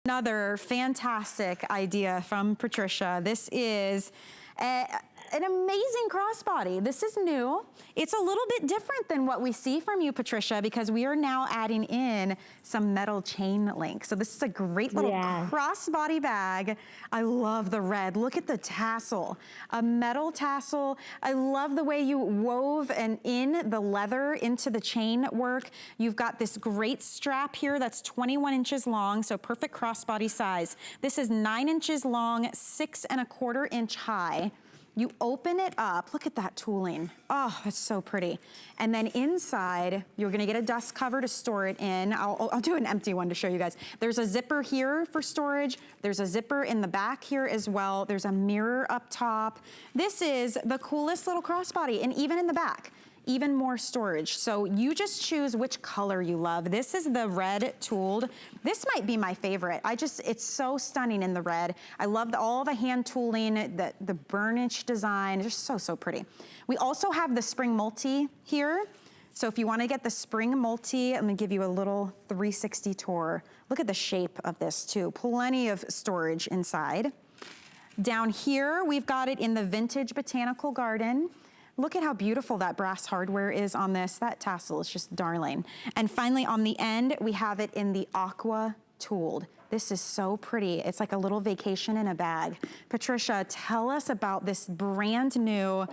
Another fantastic idea from Patricia. This is an amazing crossbody. This is new. It's a little bit different than what we see from you, Patricia, because we are now adding in some metal chain link. So this is a great little crossbody bag. I love the red. Look at the tassel, a metal tassel. I love the way you wove in the leather into the chain work. You've got this great strap here that's 21 inches long, so perfect crossbody size. This is 9 inches long, 6¼ inch high. You open it up, look at that tooling. Oh, that's so pretty. And then inside, you're gonna get a dust cover to store it in. I'll do an empty one to show you guys. There's a zipper here for storage. There's a zipper in the back here as well. There's a mirror up top. This is the coolest little crossbody, and even in the back, even more storage. So you just choose which color you love. This is the red tooled. This might be my favorite. It's so stunning in the red. I love all the hand tooling, the burnish design, just so pretty. We also have the spring multi here. So if you wanna get the spring multi, I'm gonna give you a little 360 tour. Look at the shape of this too. Plenty of storage inside. Down here, we've got it in the vintage botanical garden. Look at how beautiful that brass hardware is on this. That tassel is just darling. And finally on the end, we have it in the aqua tooled. This is so pretty. It's like a little vacation in a bag. Patricia, tell us about this brand new,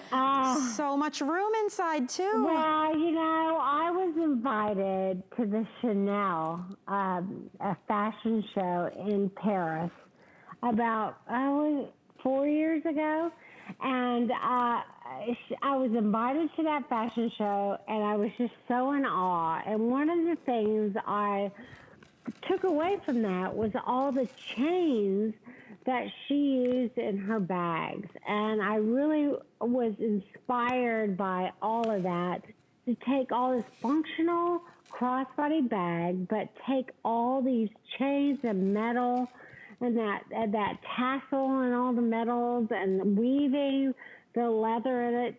so much room inside too. Well, you know, I was invited to the Chanel, a fashion show in Paris about 4 years ago. And I was invited to that fashion show, and I was just so in awe. And one of the things I took away from that was all the chains that she used in her bags. And I really was inspired by all of that, to take all this functional crossbody bag, but take all these chains and metal and that tassel and all the metals and the weaving, the leather in it,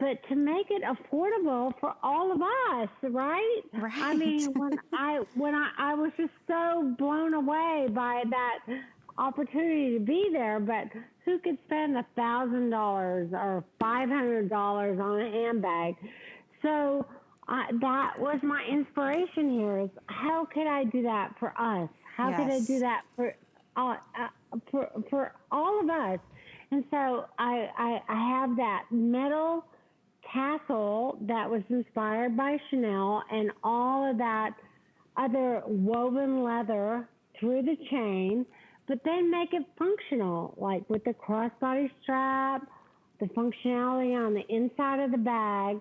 but to make it affordable for all of us, right? Right. I mean, when I was just so blown away by that opportunity to be there, but who could spend $1,000 or $500 on a handbag? So that was my inspiration here, is how could I do that for us? How could I do that for all of us? And so I have that metal tassel that was inspired by Chanel, and all of that other woven leather through the chain, but then make it functional, like with the crossbody strap, the functionality on the inside of the bag.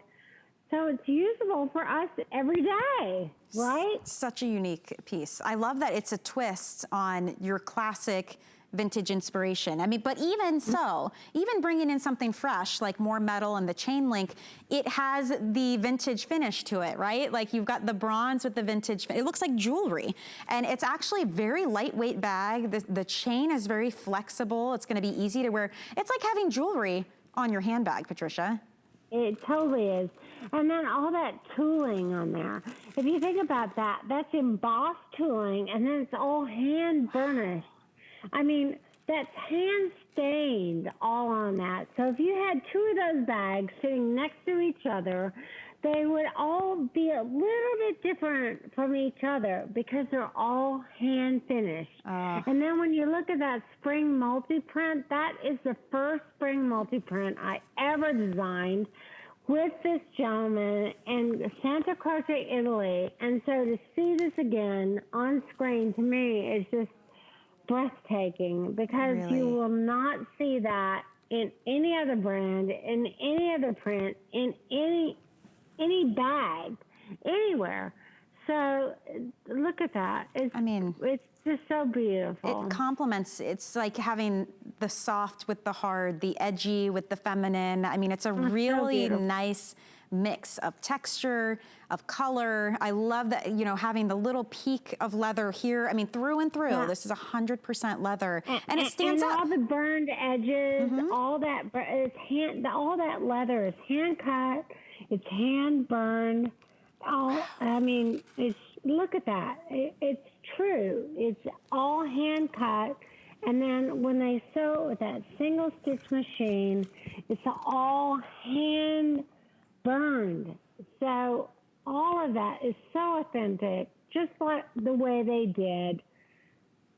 So it's usable for us every day, right? Such a unique piece. I love that it's a twist on your classic vintage inspiration. I mean, but even so, even bringing in something fresh, like more metal and the chain link, it has the vintage finish to it, right? Like you've got the bronze with the vintage, it looks like jewelry. And it's actually a very lightweight bag. The chain is very flexible. It's gonna be easy to wear. It's like having jewelry on your handbag, Patricia. It totally is. And then all that tooling on there. If you think about that, that's embossed tooling, and then it's all hand burnished. I mean, that's hand stained all on that. So if you had two of those bags sitting next to each other, they would all be a little bit different from each other because they're all hand finished. And then when you look at that spring multi-print, that is the first spring multi-print I ever designed with this gentleman in Santa Croce, Italy. And so to see this again on screen, to me, is just breathtaking, because you will not see that in any other brand, in any other print, in any bag, anywhere. So look at that. It's just so beautiful. It complements, it's like having the soft with the hard, the edgy with the feminine. I mean, it's a really nice mix of texture, of color. I love that, you know, having the little peak of leather here. I mean, through and through, this is 100% leather, and it stands up. All the burned edges, all that, all that leather is hand cut, it's hand burned. Oh, I mean, look at that. It's true. It's all hand cut. And then when they sew it with that single stitch machine, it's all hand burned. So all of that is so authentic, just like the way they did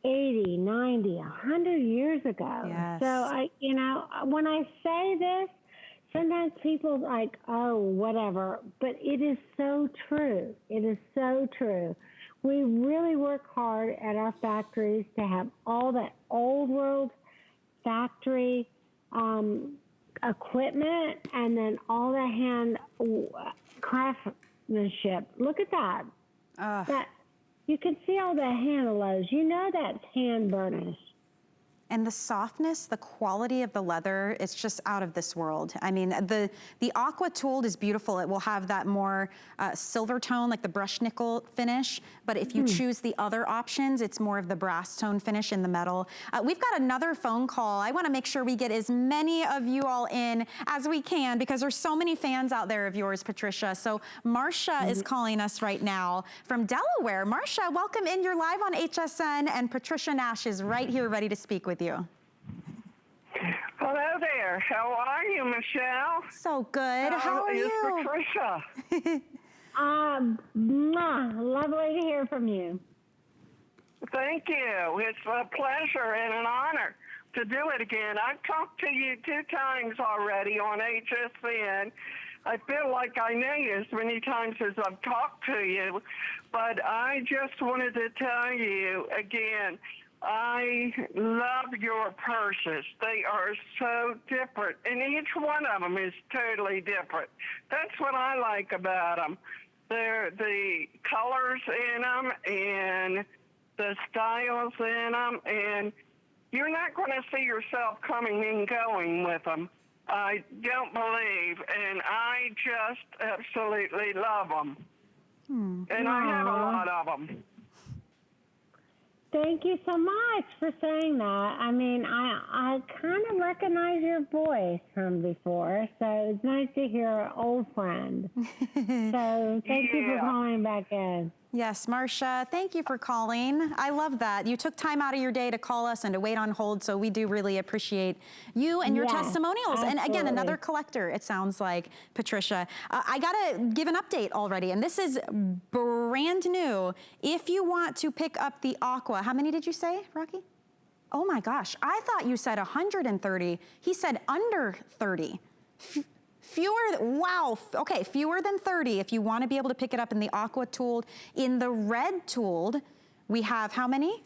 80, 90, 100 years ago. Yes. So when I say this, sometimes people are like, oh, whatever, but it is so true. It is so true. We really work hard at our factories to have all that old world factory equipment and then all the hand craftsmanship. Look at that. That you can see all the handles. You know that's hand burnished. And the softness, the quality of the leather, it's just out of this world. I mean, the aqua tooled is beautiful. It will have that more silver tone, like the brushed nickel finish. But if you choose the other options, it's more of the brass tone finish in the metal. We've got another phone call. I wanna make sure we get as many of you all in as we can because there's so many fans out there of yours, Patricia. So Marcia is calling us right now from Delaware. Marcia, welcome in. You're live on HSN and Patricia Nash is right here ready to speak with you. Hello there. How are you, Michelle? So good. How are you? Patricia. Lovely to hear from you. Thank you. It's a pleasure and an honor to do it again. I've talked to you 2 times already on HSN. I feel like I know you as many times as I've talked to you, but I just wanted to tell you again, I love your purses. They are so different, and each one of them is totally different. That's what I like about them. They're the colors in them and the styles in them, and you're not going to see yourself coming and going with them. I don't believe, and I just absolutely love them. And I have a lot of them. Thank you so much for saying that. I mean, I kind of recognize your voice from before, so it's nice to hear an old friend. So thank you for calling back in. Yes, Marcia, thank you for calling. I love that. You took time out of your day to call us and to wait on hold, so we do really appreciate you and your testimonials. Absolutely. And again, another collector, it sounds like, Patricia. I gotta give an update already, and this is brand new. If you want to pick up the aqua, how many did you say, Rocky? Oh my gosh, I thought you said 130. He said under 30. Fewer than 30 if you want to be able to pick it up in the aqua tooled. In the red tooled, we have how many?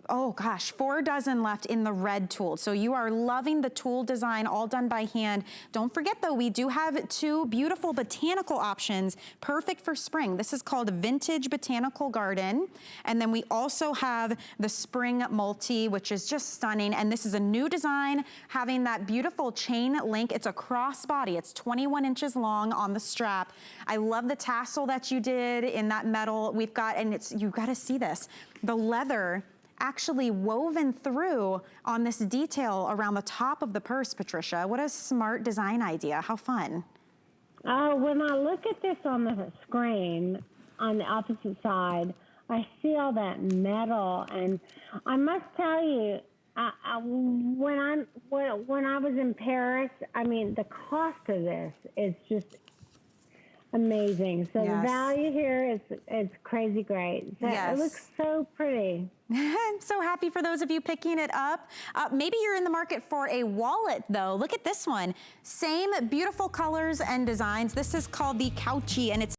Oh gosh, 4 dozen left in the red tooled. So you are loving the tool design, all done by hand. Don't forget though, we do have 2 beautiful botanical options, perfect for spring. This is called Vintage Botanical Garden. And then we also have the Spring Multi, which is just stunning. And this is a new design, having that beautiful chain link. It's a crossbody. It's 21 inches long on the strap. I love the tassel that you did in that metal. We've got, and you gotta see this, the leather actually woven through on this detail around the top of the purse, Patricia. What a smart design idea. How fun. Oh, when I look at this on the screen, on the opposite side, I see all that metal, and I must tell you, when I was in Paris, I mean, the cost of this is just amazing. So the value here is crazy great. So it looks so pretty. I'm so happy for those of you picking it up. Maybe you're in the market for a wallet though. Look at this one. Same beautiful colors and designs. This is called the Couchy, and it's